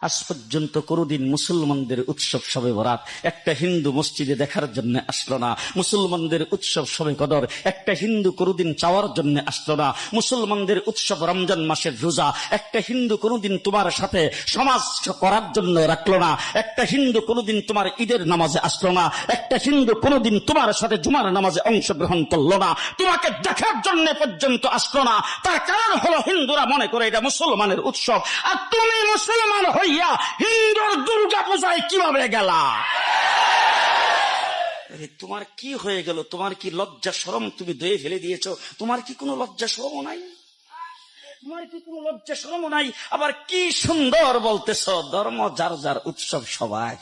আজ পর্যন্ত কোনদিন মুসলমানদের উৎসব শবে বরাত একটা হিন্দু মসজিদে দেখার জন্য আসলো না। মুসলমানদের উৎসব শবে কদর একটা হিন্দু কোনদিন চাওয়ার জন্য আসলো না। মুসলমানদের উৎসব রমজান মাসের রোজা একটা হিন্দু কোনদিন তোমার সাথে সমাজ করার জন্য রাখলো না। একটা হিন্দু কোনদিন তোমার ঈদের নামাজে আসলো না। একটা হিন্দু কোনদিন তোমার সাথে জুমার নামাজে অংশগ্রহণ করলো না, তোমাকে দেখার জন্য পর্যন্ত আসলো না। তার কারণ হলো হিন্দুরা মনে করে এটা মুসলমানের উৎসব, আর তুমি মুসলমান হইয়া হিন্দুর দুর্গা পূজায় কিভাবে গেলা? তোমার কি হয়ে গেল? তোমার কি লজ্জা শরম তুমি ধুয়ে ফেলে দিয়েছো? তোমার কি কোনো লজ্জা শরম নাই? তোমার কি কোনো লজ্জা শরম নাই? আবার কি সুন্দর বলতেছ, ধর্ম যার যার উৎসব সবাই।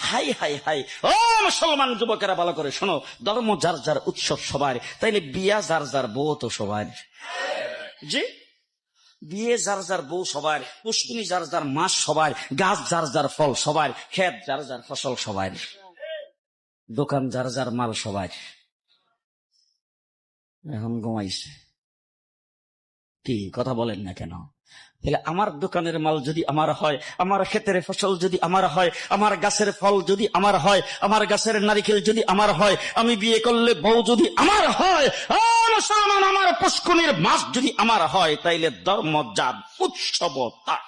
হাই হাই হাই, ও মুসলমান যুবকেরা ভালো করে শোনো, ধর্ম যার যার উৎসব সবার, তাইলে বিয়া যার যার বউ তো সবার। জি, বিয়ে যার যার বউ সবার, পুষ্কুনি যার যার মাস সবার, গাছ যার যার ফল সবার, ক্ষেত যার যার ফসল সবার, দোকান যার যার মাল সবার। এখন ঘুমাইছে কি কথা বলেন না কেন? তাহলে আমার দোকানের মাল যদি আমার হয়, আমার ক্ষেতের ফসল যদি আমার হয়, আমার গাছের ফল যদি আমার হয়, আমার গাছের নারিকেল যদি আমার হয়, আমি বিয়ে করলে বউ যদি আমার হয়, মুসলমান আমার পুষ্কুনির মাছ যদি আমার হয়, তাইলে ধর্ম যার উৎসব তার।